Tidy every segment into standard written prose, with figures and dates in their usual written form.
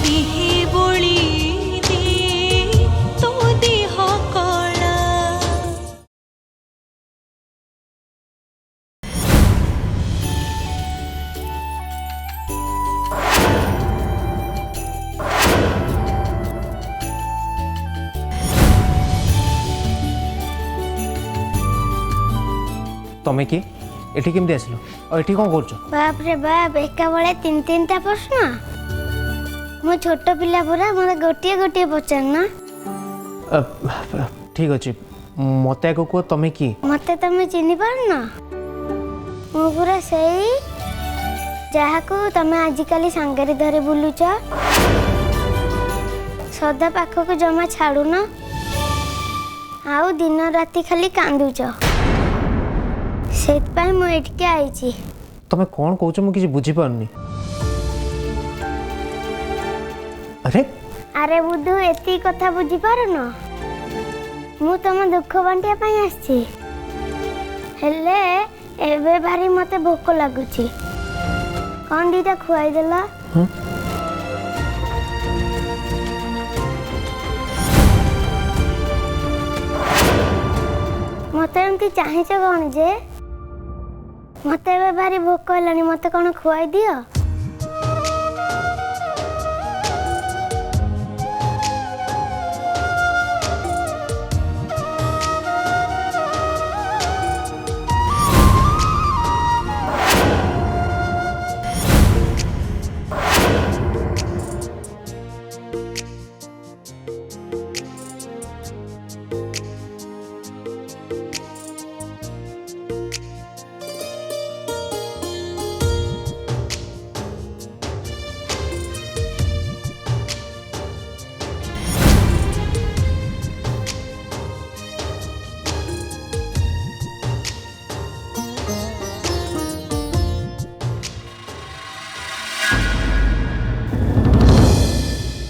दिहे बोली दे तो देह कला। तमें किए एठी केमती आसिल और एठी कौन कर? बाप रे बाप एका बेले तीन तीन टा प्रश्न। मो छोट पिला पूरा मोर गोटे गोटे पचारना। ठीक अच्छे मत आगे कह तमें किए? मते तमे चिन्ह पारना मो पूरा सही जहाँ को तमे आजिकली सांगरे धरी बुलुच सदा पाखक जमा छाड़ुन आउ दिन राति खाली कांदुच सेतपाई मु एठके आइची। तमें कौन कौच मु किसी बुझी पारनी। अरे अरे बुद्धू एती कथा बुझी पारुन मु तुम दुख बांटिया पाई आछी हेले एबे भारी मते भोक लागुची कौन दीटा खुआई देला। मते एमती चाहिछ कौन जे मते एबे भारी भोक हेलानी मते कौन खुआई दियो।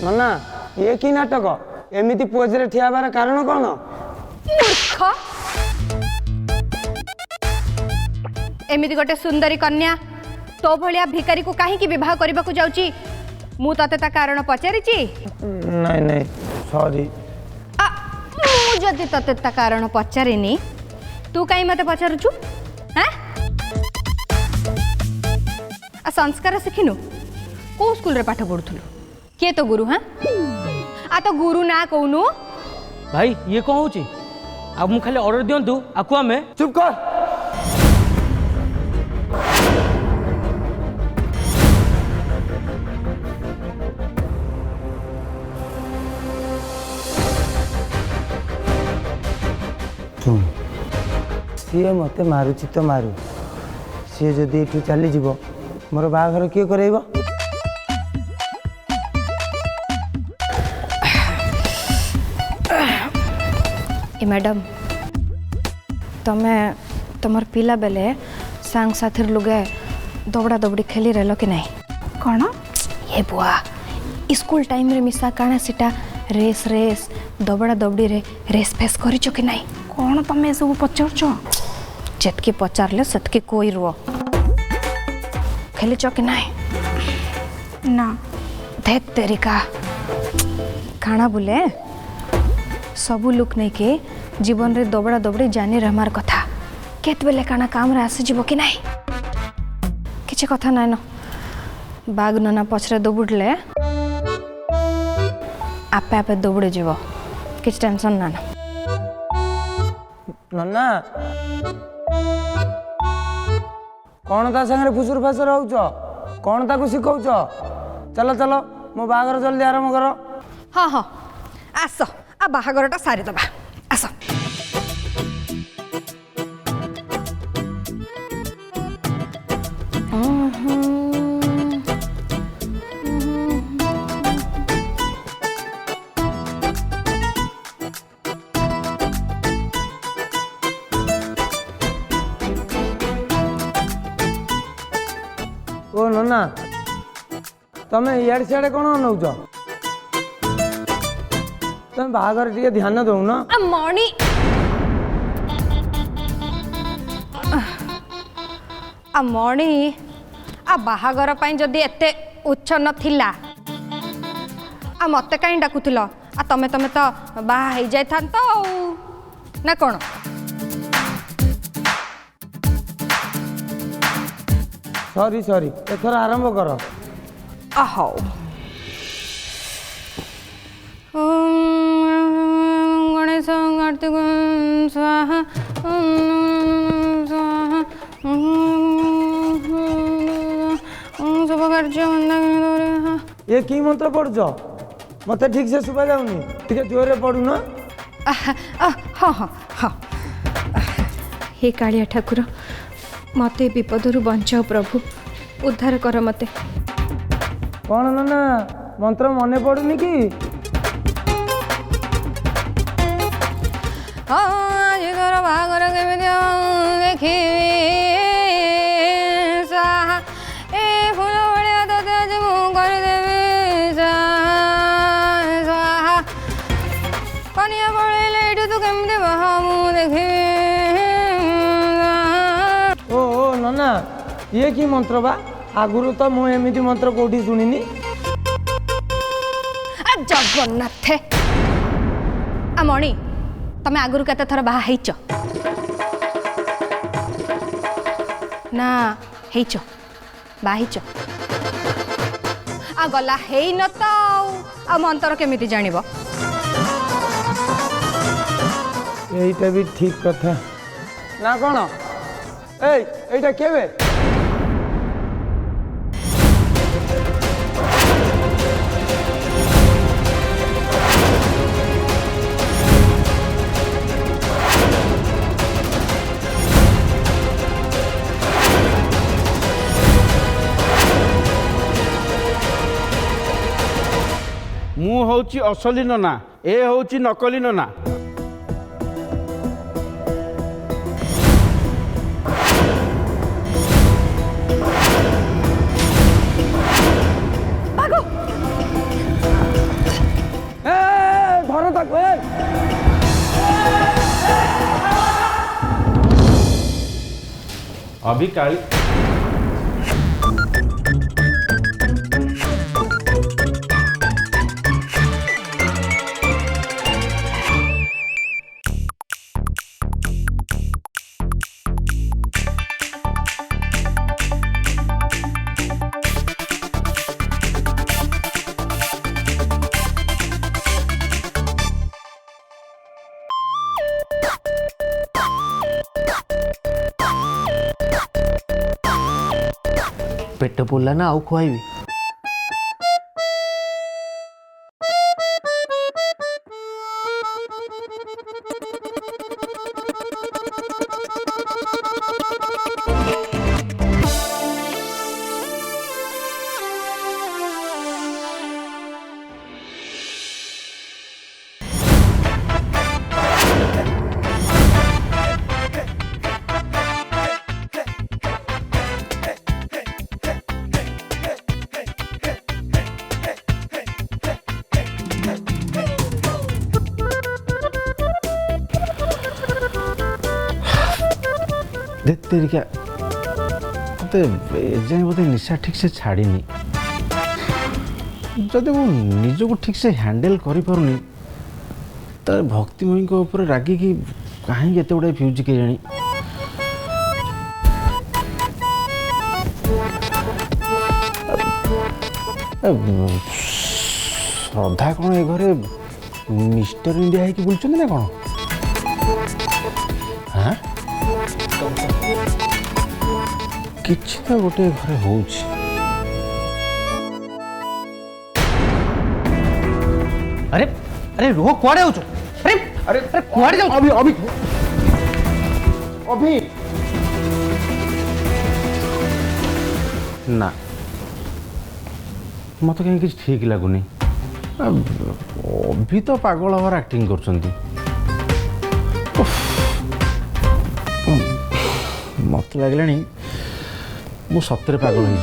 नन्ना ये कि नाटक एमिति पोजरे ठियाबार कारण कौन? मूर्ख एमिति गोटे सुंदरी कन्या तो भलिया भिकारी को काहे की विवाह करबा को जाउची मु तते ता कारण पचारिची। नहीं नहीं सॉरी मु जदि तते ता कारण पचारिनी तू काई मते पचारुछु हैं? आ संस्कार सिखिनु को स्कूल रे पाठ पढुथुलु के तो गुरु? हाँ आ तो गुरु ना कहूनु भाई ये कौन होची अब मु खाली ऑर्डर दियंतु आकु हमें चुप कर। सी मते मारुची तो मारू सी जदि एठू चली जीवो मोर बाहाघर किए करैबो? मैडम तमे तुमर पिला बेले सांग साथी लुगे दौड़ा दौड़ी खेली रहल कि नहीं? कौन ये बुआ स्कूल टाइम रे मिसा काना सीटा रेस रेस दौड़ा दौड़ी रे रेस फेस करिचो कि नहीं? कौन तमे सब पचारछो? जेतकी पचारले सेतकी कोई रुओ खेलीचो कि नहीं? ना देख तेरी का खाना बुले सबू लुक नहीं के जीवन रे दौड़ा दौड़ी जानी रहमार कथा केत बेले काना काम रे आसी जीवो कि नहीं? किछि कथा नाइन बाग नना पछरे दौड़ले आपे आपे दौड़े जीवो किछि टेंशन ना। नन्ना कौन ता संगे फुसुर फासुर होउछ कौन ताकू सिखौछ? चलो चलो मो बाहाघर जल्दी आरंभ करो। हाँ हाँ आस आ बाहाघरटा सारी दबा आस। ओ नन्ना तमे इयाड़े सियाड़े कौन नौच? तुम बाहाघर टिके ध्यान दौ न? मणि मणि आ बाहाघर पाई जदि एते उच्च नथिला आ मते कहीं डाकुथिल आ तमे तमे तो बाहा हो जाई थांत ना कौन सॉरी सॉरी एथर आरंभ कर हौ गणेश कार्तिक स्वाहा स्वाहा शुभ कार्य ये की मंत्र पढ़ुछ मत ठीक से सुबह जाऊनी टे जोरे पढ़ू ना हाँ हाँ हाँ हे कालिया ठाकुर मते विपदरु बंचाओ प्रभु उद्धार कर मते कौन ना मंत्र मने पड़ुनी कि आज तोर बागर केमिति देखी साहा ए फूल भलिया तोते आज मु करदेवी साहा कनिया पड़ेले एठू तू केमिति बाहा मु देखी ओ नना ये की मंत्र बा आगुरु तो मु एमिति मंत्र कोठी सुनिनी जगन्नाथ आ मणि तमे आगुरु केते थर बाहा हेइच ना हेइच बाहा हेइच आ गला हेइ न त आ मंत्र केमिति जानिबो एटा भी ठीक कथा ना कौन एटा केबे ମୁଁ ହେଉଛି ଅସଲି ନନା ଏ ହେଉଛି ନକଲି ନନା ଧର ତାକୁ ଅଭି କାଳି पेट पुरला ना आउ खुआई तेरी क्या मत जाए बोधे निशा ठीक से छाड़नी जदि मु निज को ठीक से हैंडल करि पारुनी त भक्तिमयी को ऊपर रागी कि कहीं एते गुडा फ्यूज के जानी श्रद्धा कौन ए घरे मिस्टर इंडिया है कि बुलचंदी ना कौन हाँ किछि तो गोटे घरे होउछि अरे अरे रोह कुआड़े हो अरे अरे अरे कुआड़े जाओ अभी अभी अभी ना मत कहीं किसी ठीक लगुनि अभी तो पागल हमार एक्टिंग करछंती मत लगलानी मु सतरे पागल हो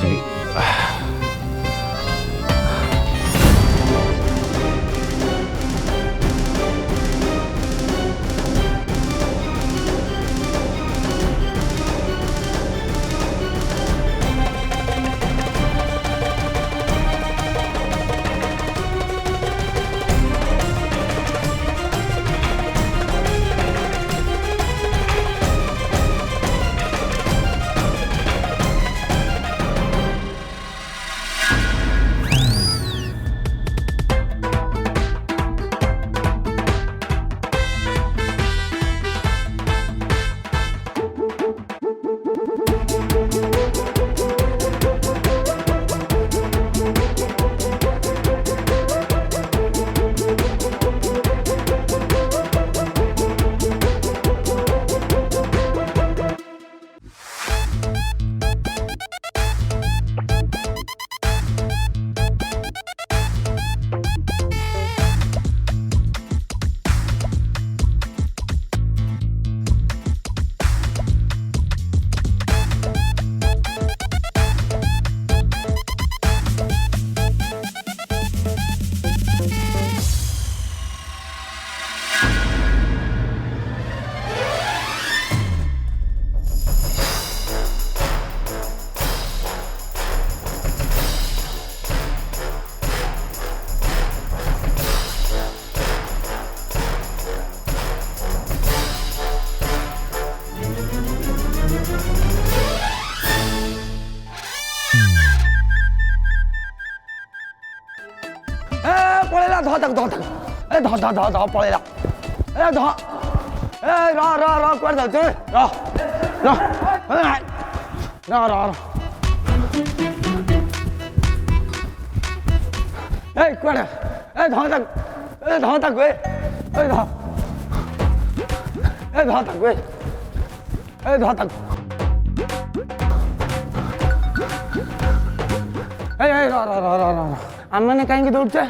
ए ध पळेला ए ध ए र कुआडे जाउछ र ए कुआडे ए ध तक ए आमने कहीं दौड़े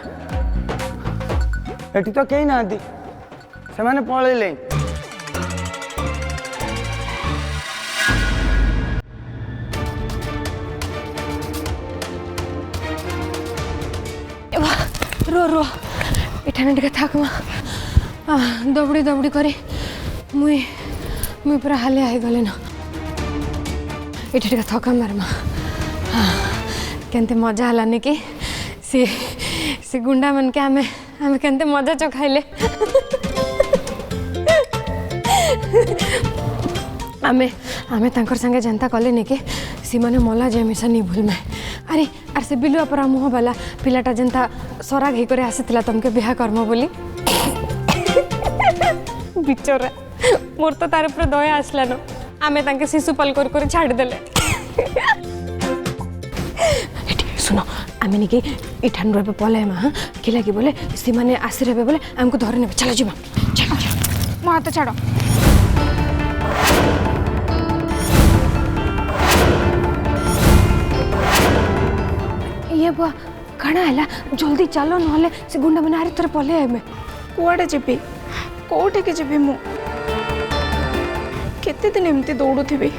एटी तो कहीं ना से मैंने पलैले रो रो एठाने टिके थाक मा दौड़ी दौड़ी करी मुई मुई पूरा हालिया हो गली न एठी टिके थका मारमा केनते मजा हलानी कि सी गुंडा मन के आमे आमे केनते मजा चखाइले आमे आमे तांकर संगे जनता कले नि कि सी माने मला जे हमेशा नहीं भूल में अरे आर से बिलुआ परा मुह वाला पिलाटा जनता सराग हे करे आसीतला तुमके बिहा कर्म बोली बिचरा मोर तो तार ऊपर दया आसला न आमे तांके शिशुपाल कर छाड़ देले सुनो आमे निके इठान रे पले मा कि लागी बोले सी माने आसी रे बोले हमको धरे ने चलो जीवा चलो मो हाथ छाड़ो ये बुआ कणा हला जल्दी चलो नहले से गुंडा माने आरे तोरे पले आमे कुआडे जेबी कोठे के जेबी मु केते दिन एमती दौड़ुथिबी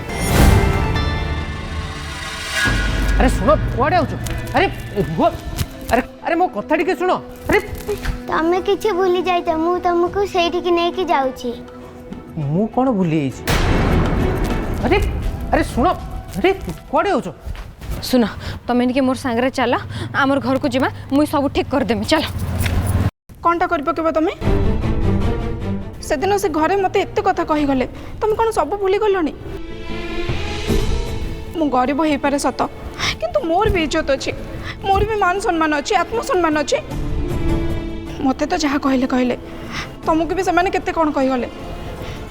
अरे सुनो कुआडे आउछ अरे रुह अरे अरे मो कथा टिके सुनो अरे तमे किछि भूली जाइता मु तुमको सेठी की नेकी जाउची मु कोन भूली आइछ अरे अरे सुनो अरे कुआडे आउछ सुनो तमे निके मोर संगरे चलो आमर घर को जिमा मुई सब ठीक कर देमे चलो कोनटा कर पकेबो तमे सेदिन से घरे मते एत्ते कथा कहि गले तमे कोन सब भूली गलोनी मु गरीब हे पारे सत किंतु मोर भी इज्जत अछि मोर भी मान सम्मान अछि आत्मसम्मान अछि मते तो जहा कहले तुमको भी से केते कोन कहि गले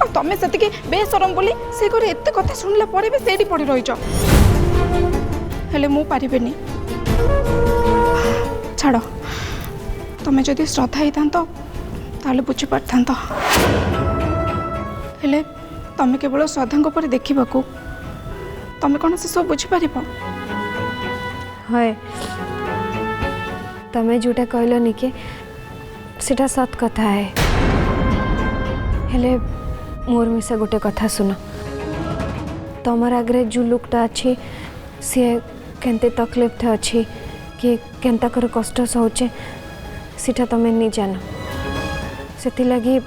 आ तमे सेति के बेशरम बोली से करे एत्ते कथा सुनला परे भी सेडी पड़ी रहिछ हेले मु पारिबेनी छाड़ तमें जदि श्रद्धा ही था ताले बुझी पार था हेले तमें केवल श्रद्धा पर देखा तमें कौन से सब बुझीपार है तमें जोटा कहलनि कि सेटा सत कथा है हेले मोर मिसा गोटे कथा सुन तमर आगे जो लोकटा अच्छी सी केंते तकलीफ थे अच्छी कि केंता कर कष्ट सोचे सीटा तमें नहीं जान से लगी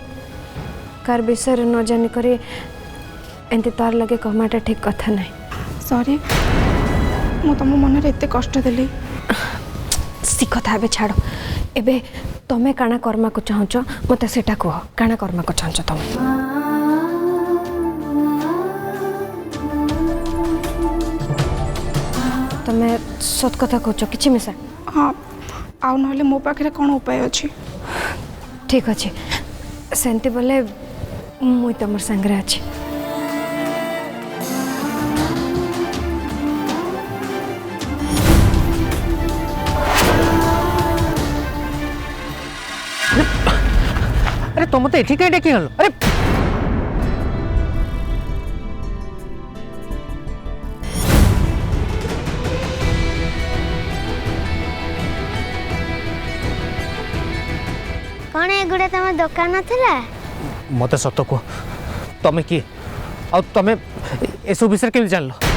कार विषय न जानी करी एंती तार लगे कहमाटा ठीक कथा नहीं सॉरी मु तुम मन रे एते कष्ट देली सी कथा एबे छाड़ एबे तमें काना कर्मा को चाहछ मते सेटा कह काना कर्मा को चाहछ तमें सत कथा कहछ किछि मिसा हाँ आउ नहले मो पाखे कौन उपाय अच्छी ठीक अच्छे सेंती बोले मुई तमर संगरे अच्छी अरे तुम तो एठी कहीं डेकी गलो अरे कौन एगुड़ा तुम दुकान थिला मत सत कह तमें किए आ तमें एसब विषय के जान लो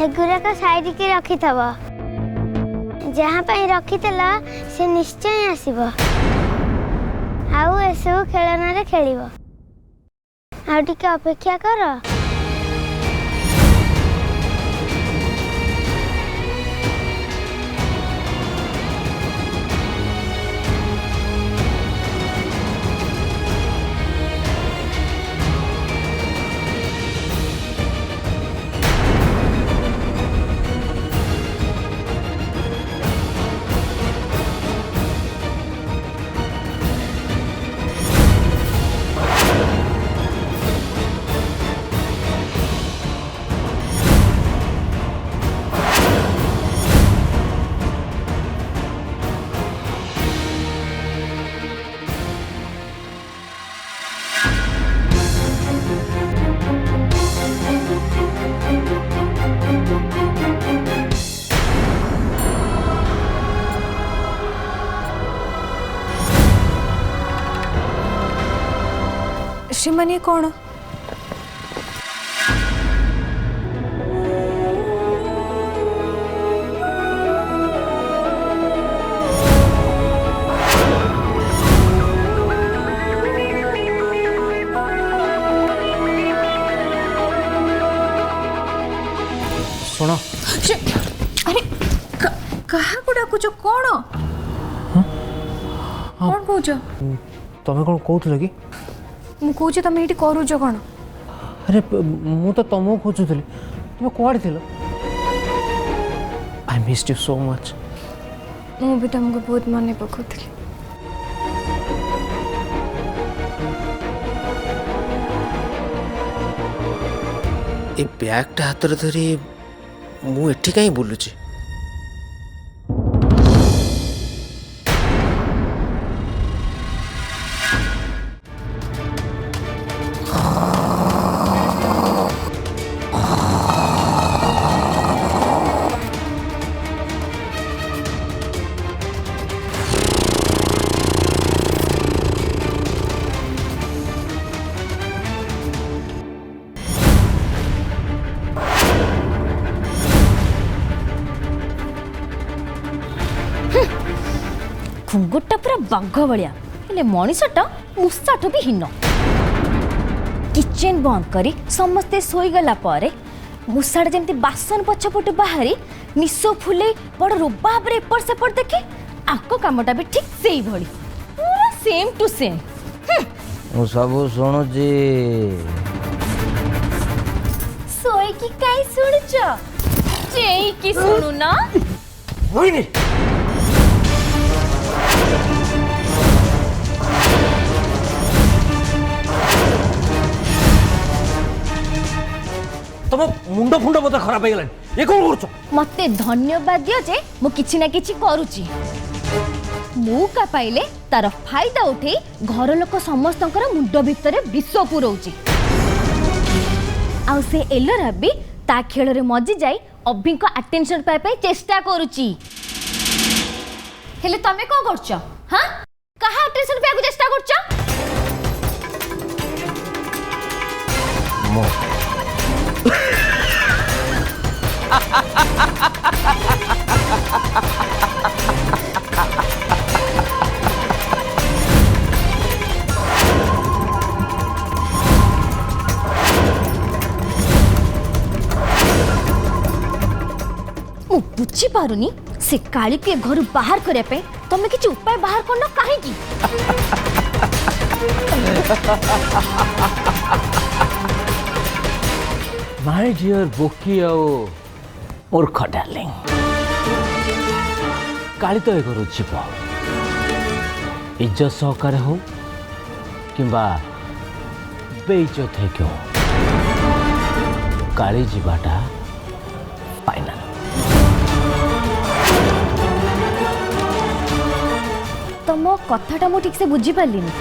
एगुराक साइड के रखिथब जहाँ पाई रखिथिल से निश्चय आसीब आउ एसबू खेलन खेल आ अपेक्षा कर। श्रीमान ये कौन? शुण अरे कहा को डाकुच कौन? कौन कौच? तमें कौन कहूल कि मु कौच तुम ये करूच कौन? अरे मु तो तुमको खोजुली तुम कौड़ थी? I missed you so much. मु भी तुमको बहुत मन पकाउली। ए बैगटा हाथ में धरी मुझे कहीं बुलूची? घुंगुरटा पूरा बाघ भाया हेले मनीषटा मूषाठू भी हीन। किचेन बंद करी समस्ते शोईगला मूषाटा जमी बासन पछपट बाहरी निश फुले बड़ रोबा भाव एपट सेपट देखे आक कामटा भी ठीक से भली पूरा सेम टू सेम। मु सब शुणुची सोईकी काई शुणुच चेईकी शुणु ना। तुम मुंड फुंड बोध खराब हो ये कौन कर? मते धन्यवाद दियो जे मु किछि ना किछि करूची। मौका पाइले तार फायदा उठे घर लोक समस्तंकर मुंड भितर विष पुरौची। आ से एलोरा भी ता खेल रे मजी जाई अभी को अटेंशन पाई पाई चेष्टा करूची। हेले तमे को करछ? हां कहा अटेंशन पाई को चेष्टा करछ? मो मु बुझी पारुनी से काली के घर बाहर करे पे तमे किछि उपाय बाहर करनो काहे की? माय डियर बोकी आओ मूर्ख डार्लिंग काली तो एक जीव इज्जत सहकार हो किंबा बेइज्जत है क्यों काली जीवाटा फाइनल। तुम कथाटा मु ठीक से बुझी पारलिनी।